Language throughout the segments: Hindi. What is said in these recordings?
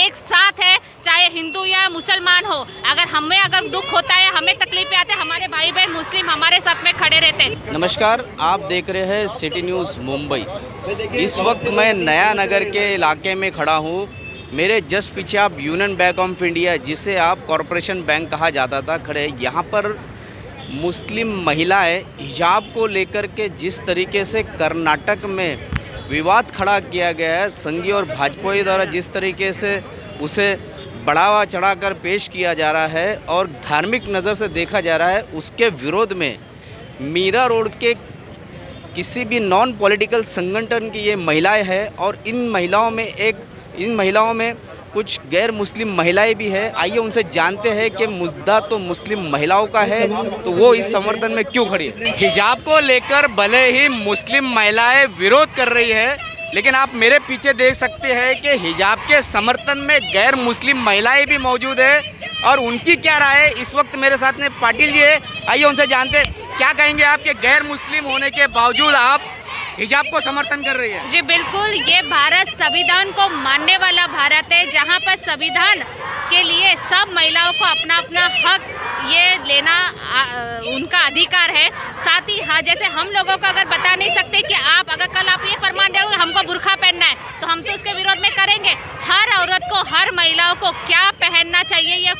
एक साथ है, चाहे हिंदू या मुसलमान हो। अगर दुख होता है, हमें तकलीफें आते हैं, हमारे भाई बहन मुस्लिम हमारे साथ में खड़े रहते हैं। नमस्कार, आप देख रहे हैं सिटी न्यूज़ मुंबई। इस वक्त मैं नया नगर के इलाके में खड़ा हूँ। मेरे जस्ट पीछे आप यूनियन बैंक ऑफ इंडिया, जिसे आप कॉरपोरेशन बैंक कहा जाता था, खड़े। यहाँ पर मुस्लिम महिलाएं हिजाब को लेकर के जिस तरीके से कर्नाटक में विवाद खड़ा किया गया है, संघी और भाजपा द्वारा जिस तरीके से उसे बढ़ावा चढ़ाकर पेश किया जा रहा है और धार्मिक नज़र से देखा जा रहा है, उसके विरोध में मीरा रोड के किसी भी नॉन पॉलिटिकल संगठन की ये महिलाएं हैं और इन महिलाओं में कुछ गैर मुस्लिम महिलाएं भी हैं। आइए उनसे जानते हैं कि मुद्दा तो मुस्लिम महिलाओं का है, तो वो इस समर्थन में क्यों खड़ी है। हिजाब को लेकर भले ही मुस्लिम महिलाएं विरोध कर रही है, लेकिन आप मेरे पीछे देख सकते हैं कि हिजाब के समर्थन में गैर मुस्लिम महिलाएं भी मौजूद है और उनकी क्या राय है। इस वक्त मेरे साथ में पाटिल जी है, आइए उनसे जानते हैं क्या कहेंगे आप कि गैर मुस्लिम होने के बावजूद आप हिजाब को समर्थन कर रही है। जी बिल्कुल, ये भारत संविधान को मानने वाला भारत है, जहाँ पर संविधान के लिए सब महिलाओं को अपना अपना हक ये लेना उनका अधिकार है। साथ ही हाँ, जैसे हम लोगों को अगर बता नहीं सकते कि अगर कल आप ये फरमान दोगे हमको बुर्का पहनना है, तो हम तो उसके विरोध में करेंगे। हर औरत को, हर महिलाओं को क्या पहनना चाहिए ये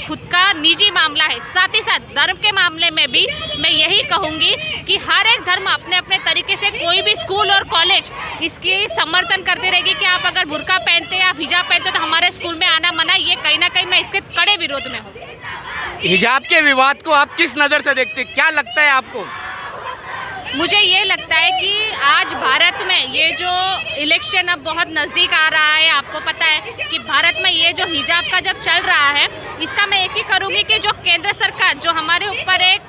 खुद का निजी मामला है। साथ ही साथ धर्म के मामले में भी मैं यही कहूँगी कि हर एक धर्म अपने अपने तरीके से, कोई भी स्कूल और कॉलेज इसकी समर्थन करती रहेगी कि आप अगर बुर्का पहनते या हिजाब पहनते तो हमारे स्कूल में आना मना। ये कहीं ना कहीं मैं इसके कड़े विरोध में हूँ। हिजाब के विवाद को आप किस नज़र से देखते हैं, क्या लगता है आपको? मुझे ये लगता है कि आज भारत में ये जो इलेक्शन अब बहुत नज़दीक आ रहा है, आपको पता है कि भारत में ये जो हिजाब का जब चल रहा है, इसका मैं एक ही करूँगी कि जो केंद्र सरकार जो हमारे ऊपर एक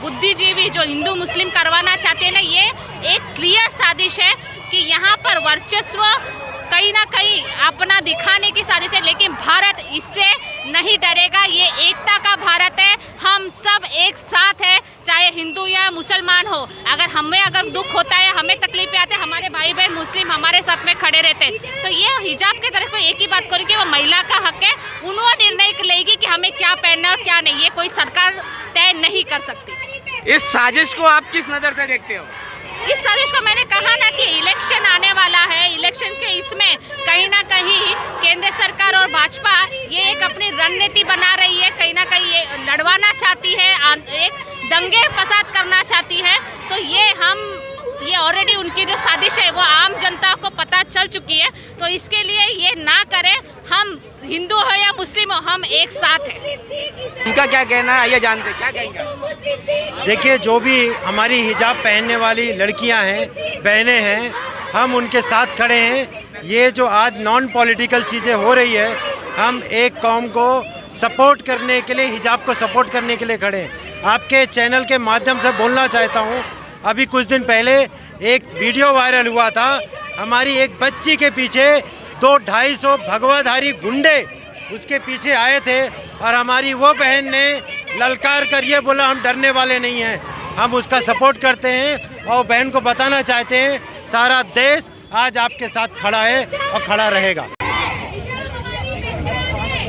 बुद्धिजीवी जो हिंदू मुस्लिम करवाना चाहते हैं ना, ये एक क्लियर साजिश है कि यहाँ पर वर्चस्व कहीं ना कहीं अपना दिखाने की साजिश है। लेकिन भारत इससे नहीं डरेगा, ये एकता का भारत है, हम सब एक साथ है, चाहे हिंदू या मुसलमान हो। अगर दुख होता है, हमें तकलीफें आते हैं, हमारे भाई बहन मुस्लिम हमारे साथ में खड़े रहते हैं। तो ये हिजाब की तरफ एक ही बात करूँगी, वो महिला का हक है, उन्होंने निर्णय लेगी कि हमें क्या पहनना और क्या नहीं। ये कोई सरकार तय नहीं कर सकती। इस साजिश को आप किस नज़र से देखते हो? इस साजिश को मैंने कहा ना कि इलेक्शन आने वाला है, इलेक्शन के इसमें कहीं ना कहीं केंद्र सरकार और भाजपा ये एक अपनी रणनीति बना रही है, कहीं ना कहीं ये लड़वाना चाहती है, एक दंगे फसाद करना चाहती है। तो ये ऑलरेडी उनकी जो साजिश है वो आम जनता को पता चल चुकी है। तो इसके लिए ये ना करें, हम हिंदू हो या मुस्लिम हो, हम एक साथ हैं। उनका क्या कहना है, आइए जानते हैं क्या कहेंगे। देखिए, जो भी हमारी हिजाब पहनने वाली लड़कियां हैं, बहनें हैं, हम उनके साथ खड़े हैं। ये जो आज नॉन पॉलिटिकल चीज़ें हो रही है, हम एक कौम को सपोर्ट करने के लिए, हिजाब को सपोर्ट करने के लिए खड़े हैं। आपके चैनल के माध्यम से बोलना चाहता हूँ, अभी कुछ दिन पहले एक वीडियो वायरल हुआ था, हमारी एक बच्ची के पीछे 200-250 भगवाधारी गुंडे उसके पीछे आए थे और हमारी वो बहन ने ललकार कर ये बोला हम डरने वाले नहीं हैं, हम उसका सपोर्ट करते हैं और बहन को बताना चाहते हैं सारा देश आज आपके साथ खड़ा है और खड़ा रहेगा।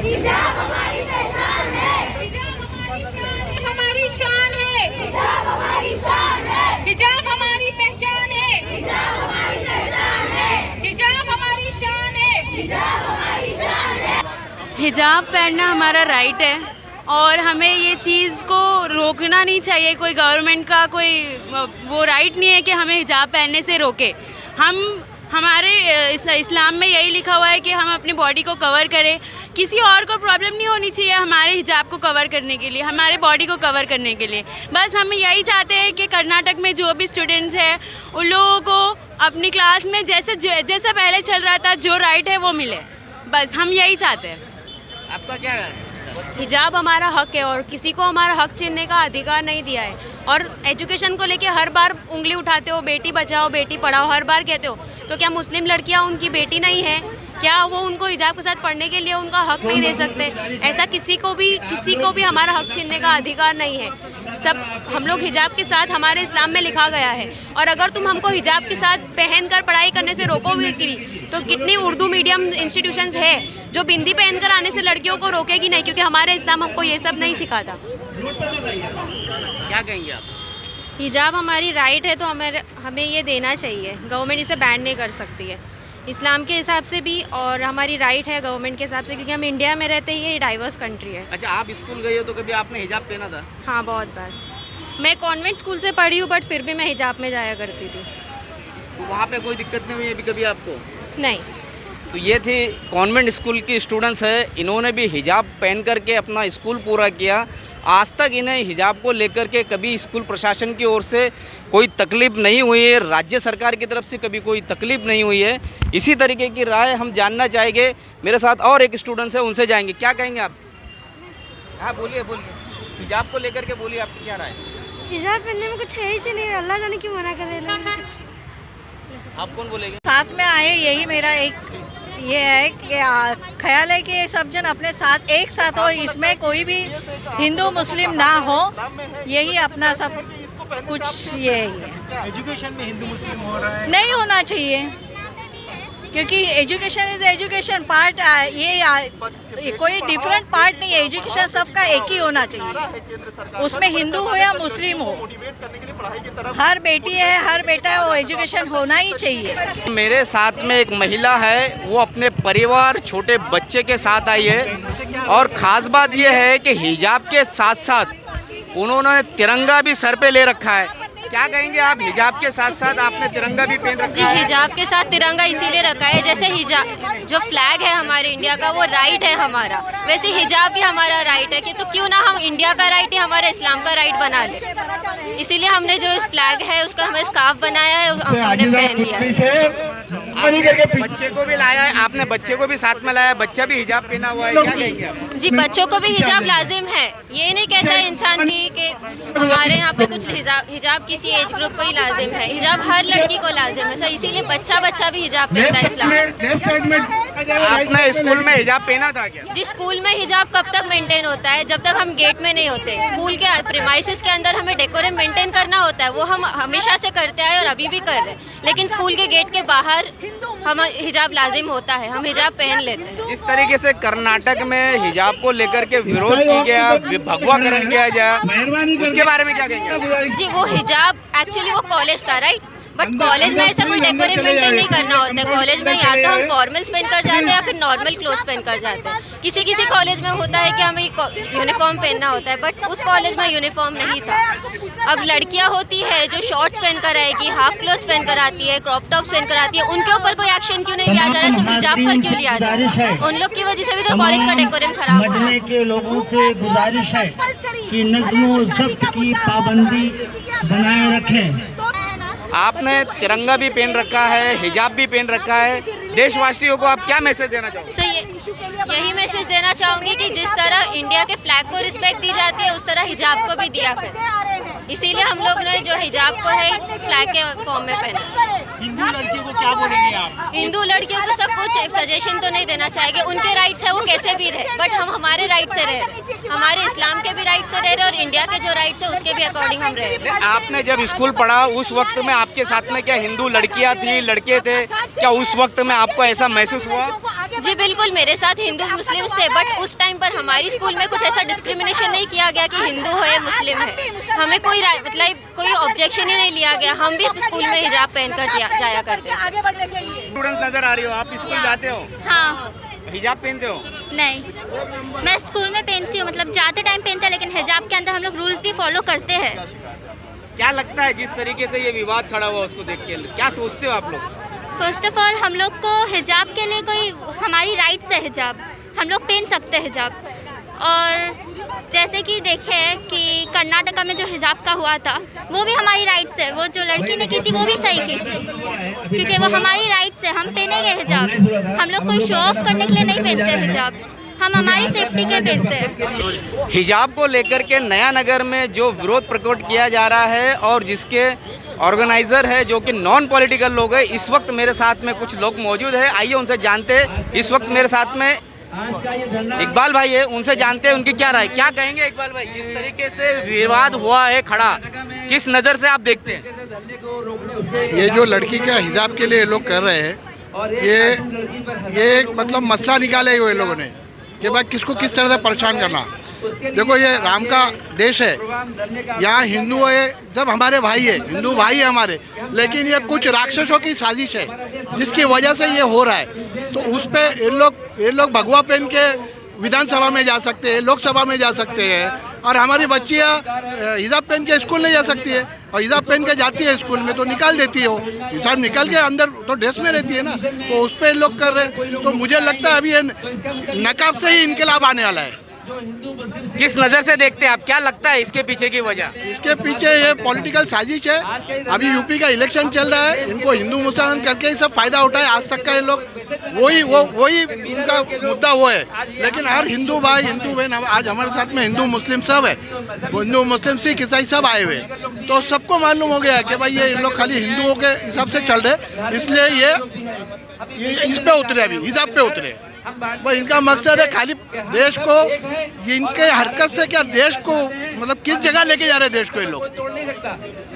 हिजाब हमारी पहचान है, हिजाब हमारी पहचान है, हिजाब हमारी शान है, हिजाब हमारी शान है। हिजाब पहनना हमारा राइट है और हमें ये चीज़ को रोकना नहीं चाहिए। कोई गवर्नमेंट का कोई वो राइट नहीं है कि हमें हिजाब पहनने से रोके। हमारे इस्लाम में यही लिखा हुआ है कि हम अपनी बॉडी को कवर करें, किसी और को प्रॉब्लम नहीं होनी चाहिए हमारे हिजाब को कवर करने के लिए, हमारे बॉडी को कवर करने के लिए। बस हम यही चाहते हैं कि कर्नाटक में जो भी स्टूडेंट्स हैं उन लोगों को अपनी क्लास में जैसा पहले चल रहा था जो राइट है वो मिले, बस हम यही चाहते हैं। आपका क्या है? हिजाब हमारा हक है और किसी को हमारा हक छीनने का अधिकार नहीं दिया है। और एजुकेशन को लेके हर बार उंगली उठाते हो, बेटी बचाओ बेटी पढ़ाओ हर बार कहते हो, तो क्या मुस्लिम लड़कियां उनकी बेटी नहीं है? क्या वो उनको हिजाब के साथ पढ़ने के लिए उनका हक नहीं दे सकते? ऐसा किसी को भी हमारा हक छीनने का अधिकार नहीं है। सब हम लोग हिजाब के साथ हमारे इस्लाम में लिखा गया है। और अगर तुम हमको हिजाब के साथ पहनकर पढ़ाई करने से रोकोगे भी तो कितनी उर्दू मीडियम इंस्टीट्यूशंस है जो बिंदी पहनकर आने से लड़कियों को रोकेगी नहीं, क्योंकि हमारे इस्लाम हमको ये सब नहीं सिखाता। क्या कहेंगे आप? हिजाब हमारी राइट है तो हमें ये देना चाहिए, गवर्नमेंट इसे बैन नहीं कर सकती है इस्लाम के हिसाब से भी, और हमारी राइट है गवर्नमेंट के हिसाब से, क्योंकि हम इंडिया में रहते हैं, ये डाइवर्स कंट्री है। अच्छा, आप स्कूल गए हो तो कभी आपने हिजाब पहना था? हाँ, बहुत बार। मैं कॉन्वेंट स्कूल से पढ़ी हूँ, बट फिर भी मैं हिजाब में जाया करती थी। तो वहाँ पे कोई दिक्कत नहीं हुई अभी कभी आपको? नहीं। तो ये थी कॉन्वेंट स्कूल की स्टूडेंट्स है, इन्होंने भी हिजाब पहन करके अपना स्कूल पूरा किया। आज तक इन्हें हिजाब को लेकर के कभी स्कूल प्रशासन की ओर से कोई तकलीफ नहीं हुई है, राज्य सरकार की तरफ से कभी कोई तकलीफ नहीं हुई है। इसी तरीके की राय हम जानना चाहेंगे। मेरे साथ और एक स्टूडेंट्स है, उनसे जाएंगे। क्या कहेंगे आप? हाँ, बोलिए बोलिए, हिजाब को लेकर के बोलिए, आपकी क्या राय? हिजाब पहनने में कुछ है ही नहीं, अल्लाह जाने क्यों मना करे। आप कौन बोलेंगे? साथ में आए, यही मेरा एक ये है कि ख्याल है कि सब जन अपने साथ एक साथ हो, इसमें कोई भी हिंदू मुस्लिम ना हो, यही अपना सब कुछ ये है। एजुकेशन में हिंदू मुस्लिम हो रहा है, नहीं होना चाहिए, क्योंकि एजुकेशन इज एजुकेशन पार्ट, ये कोई डिफरेंट पार्ट नहीं है। एजुकेशन सबका एक ही होना चाहिए, उसमें हिंदू हो या मुस्लिम हो, हर बेटी है हर बेटा है, वो एजुकेशन होना ही चाहिए। मेरे साथ में एक महिला है, वो अपने परिवार छोटे बच्चे के साथ आई है, और ख़ास बात ये है कि हिजाब के साथ साथ उन्होंने तिरंगा भी सर पे ले रखा है। क्या कहेंगे आप? हिजाब के साथ साथ आपने तिरंगा भी पहन रखा है। जी, हिजाब के साथ तिरंगा इसीलिए रखा है, जैसे हिजाब जो फ्लैग है हमारे इंडिया का वो राइट है हमारा, वैसे हिजाब भी हमारा राइट है कि तो क्यों ना हम इंडिया का राइट ही हमारे इस्लाम का राइट बना ले। इसीलिए हमने जो फ्लैग है उसका हमें स्कार्फ बनाया है, हमने पहन लिया है। बच्चे को भी लाया है आपने? बच्चे को भी साथ में लाया है, बच्चा भी हिजाब पहना हुआ है। क्या कहेंगे आप? जी, बच्चों को भी हिजाब लाजिम है, ये नहीं कहता है इंसान भी कि हमारे यहाँ पे कुछ हिजाब किसी एज ग्रुप को ही लाजिम है, हिजाब हर लड़की को लाजिम है सर, इसीलिए बच्चा भी हिजाब पहनता है इस्लाम। आपने स्कूल में हिजाब पहना था क्या? जी, स्कूल में हिजाब कब तक मेंटेन होता है? जब तक हम गेट में नहीं होते। स्कूल के प्रीमाइसेस के अंदर हमें डेकोरम मेंटेन करना होता है, वो हम हमेशा से करते आए और अभी भी कर रहे हैं, लेकिन स्कूल के गेट के बाहर हम हिजाब लाजिम होता है, हम हिजाब पहन लेते हैं। जिस तरीके से कर्नाटक में हिजाब को लेकर के विरोध किया गया, भगवाकरण किया गया, उसके बारे में क्या कहेंगे? जी, वो हिजाब एक्चुअली वो कॉलेज था, राइट, बट कॉलेज में ऐसा कोई डेकोरेट मेंटेन नहीं करना होता है। कॉलेज में या तो हम फॉर्मल्स पहन कर जाते हैं या फिर नॉर्मल क्लोथ्स पहन कर जाते हैं। किसी कॉलेज में होता है कि हमें यूनिफॉर्म पहनना होता है, बट उस कॉलेज में यूनिफॉर्म नहीं था। अब लड़कियां होती है जो शॉर्ट्स पहन कर आएगी, हाफ क्लोथ्स पहन कर आती है, क्रॉप टॉप्स पहन कर आती है, उनके ऊपर कोई एक्शन क्यों नहीं लिया जा रहा है? सिर्फ हिजाब पर क्यों लिया जा रहा है? उन लोग की वजह से भी तो कॉलेज का डेकोरम खराब हुआ है। के लोगों से गुजारिश है कि नज़्म व ज़ब्त की पाबंदी बनाए रखें। आपने तिरंगा भी पहन रखा है, हिजाब भी पहन रखा है, देशवासियों को आप क्या मैसेज देना चाहोगे? सर, यही मैसेज देना चाहूँगी कि जिस तरह इंडिया के फ्लैग को रिस्पेक्ट दी जाती है, उस तरह हिजाब को भी दिया करें। इसीलिए हम लोग ने जो हिजाब को है फ्लैग के फॉर्म में पहना। हिंदू लड़कियों को क्या बोलेंगे आप? हिंदू लड़कियों को सब कुछ सजेशन तो नहीं देना चाहेंगे, उनके राइट्स है वो कैसे भी रहे, बट हम हमारे राइट से रह रहे, हमारे इस्लाम के भी राइट से रह रहे और इंडिया के जो राइट्स है उसके भी अकॉर्डिंग हम रह रहे। आपने जब स्कूल पढ़ा उस वक्त में आपके साथ में क्या हिंदू लड़कियां थी, लड़के थे? क्या उस वक्त में आपको ऐसा महसूस हुआ? जी बिल्कुल, मेरे साथ हिंदू मुस्लिम्स थे, बट उस टाइम पर हमारी स्कूल में कुछ ऐसा डिस्क्रिमिनेशन नहीं किया गया कि हिंदू हो या मुस्लिम है, हमें कोई मतलब कोई ऑब्जेक्शन ही नहीं लिया गया। हम भी स्कूल में हिजाब पहनकर जाया करते हैं। स्टूडेंट नजर आ रही हो आप, स्कूल जाते हो? हाँ। हिजाब पहनते हो? नहीं, मैं स्कूल में पहनती हूँ, मतलब जाते टाइम पहनते हैं, लेकिन हिजाब के अंदर हम लोग रूल्स भी फॉलो करते हैं। क्या लगता है जिस तरीके से ये विवाद खड़ा हुआ उसको देख के क्या सोचते हो आप लोग? फर्स्ट ऑफ ऑल हम लोग को हिजाब के लिए कोई हमारी राइट्स है, हिजाब हम लोग पहन सकते हैं हिजाब। और जैसे कि देखें कि कर्नाटका में जो हिजाब का हुआ था वो भी हमारी राइट्स है, वो जो लड़की ने की थी वो भी सही की थी, क्योंकि वो हमारी राइट्स है, हम पहनेंगे हिजाब। हम लोग कोई शो ऑफ करने के लिए नहीं पहनते हिजाब, हम हमारी सेफ्टी के पहनते हैं। हिजाब को लेकर के नया नगर में जो विरोध प्रकट किया जा रहा है और जिसके ऑर्गेनाइज़र है जो कि नॉन पॉलिटिकल लोग हैं, इस वक्त मेरे साथ में कुछ लोग मौजूद है, आइए उनसे जानते हैं। इस वक्त मेरे साथ में इकबाल भाई है, उनसे जानते हैं उनकी क्या राय। क्या कहेंगे इकबाल भाई, जिस तरीके से विवाद हुआ है खड़ा, किस नज़र से आप देखते हैं? ये जो लड़की का हिजाब के लिए लोग कर रहे हैं, ये मतलब मसला निकाले हुए लोगों ने कि भाई किसको किस तरह से परेशान करना। देखो ये राम का देश है, यहाँ हिंदू है, जब हमारे भाई है, हिंदू भाई है हमारे, लेकिन ये कुछ राक्षसों की साजिश है जिसकी वजह से ये हो रहा है। तो उस पर ये लोग भगवा पहन के विधानसभा में जा सकते हैं, लोकसभा में जा सकते हैं, और हमारी बच्चियाँ हिजाब पहन के स्कूल नहीं जा सकती है, और हिजाब पहन के जाती है स्कूल में तो निकाल देती है, वो हिजाब निकल के अंदर तो ड्रेस में रहती है ना, तो उस पर लोग कर रहे हैं। तो मुझे लगता है अभी ये नकाब से ही इनकलाब आने वाला है। किस नज़र से देखते हैं आप, क्या लगता है इसके पीछे की वजह? इसके पीछे ये पॉलिटिकल साजिश है। अभी यूपी का इलेक्शन चल रहा है, इनको हिंदू मुसलमान करके ही सब फायदा उठाए आज तक का ये लोग, वही उनका मुद्दा वो है। लेकिन हर हिंदू भाई, हिंदू बहन, आज हमारे साथ में हिंदू मुस्लिम सब है, हिंदू मुस्लिम सिख ईसाई सब आए हुए, तो सबको मालूम हो गया कि भाई ये इन लोग खाली हिंदुओं के हिसाब से चल रहे, इसलिए ये इस पे उतरे, अभी हिजाब पे उतरे। वो इनका मकसद है खाली देश को, इनके हरकत से क्या देश को मतलब किस जगह लेके जा रहे देश को ये लोग।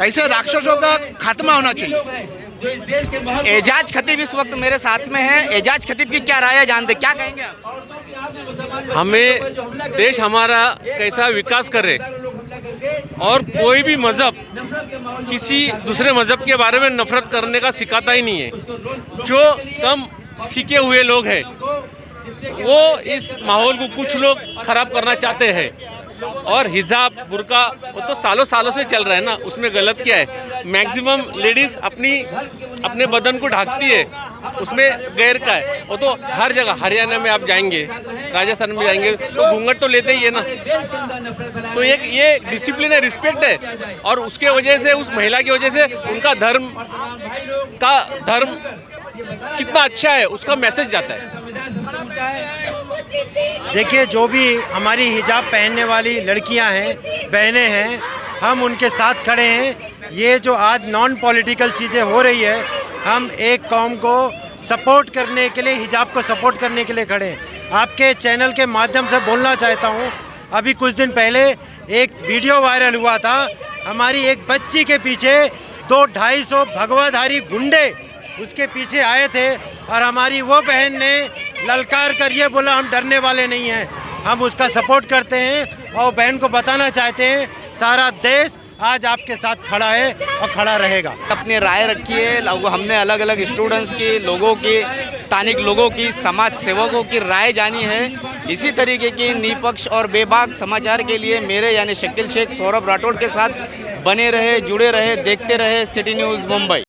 ऐसे राक्षसों का खात्मा होना चाहिए। एजाज खतीब इस वक्त मेरे साथ में है। एजाज खतीब की क्या राय है, जानते क्या कहेंगे आप? हमें देश हमारा कैसा विकास करे और कोई भी मज़हब किसी दूसरे मज़हब के बारे में नफरत करने का सिखाता ही नहीं है। जो कम सीखे हुए लोग हैं वो इस माहौल को कुछ लोग ख़राब करना चाहते हैं। और हिजाब बुर्का वो तो सालों सालों से चल रहा है ना, उसमें गलत क्या है? मैक्सिमम लेडीज़ अपने बदन को ढकती है, उसमें गैर का है। वो तो हर जगह, हरियाणा में आप जाएंगे, राजस्थान में जाएंगे तो घूंघट तो लेते ही है ना। तो ये डिसिप्लिन है, रिस्पेक्ट है, और उसके वजह से, उस महिला की वजह से उनका धर्म कितना अच्छा है उसका मैसेज जाता है। देखिए, जो भी हमारी हिजाब पहनने वाली लड़कियां हैं, बहनें हैं, हम उनके साथ खड़े हैं। ये जो आज नॉन पॉलिटिकल चीज़ें हो रही है, हम एक कौम को सपोर्ट करने के लिए, हिजाब को सपोर्ट करने के लिए खड़े हैं। आपके चैनल के माध्यम से बोलना चाहता हूँ, अभी कुछ दिन पहले एक वीडियो वायरल हुआ था, हमारी एक बच्ची के पीछे 200-250 भगवाधारी गुंडे उसके पीछे आए थे, और हमारी वो बहन ने ललकार कर ये बोला हम डरने वाले नहीं हैं, हम उसका सपोर्ट करते हैं। और बहन को बताना चाहते हैं सारा देश आज आपके साथ खड़ा है और खड़ा रहेगा। अपनी राय रखिए। हमने अलग अलग स्टूडेंट्स की, लोगों की, स्थानिक लोगों की, समाज सेवकों की राय जानी है। इसी तरीके की निष्पक्ष और बेबाक समाचार के लिए मेरे यानी शकील शेख, सौरभ राठौड़ के साथ बने रहे, जुड़े रहे, देखते रहे सिटी न्यूज़ मुंबई।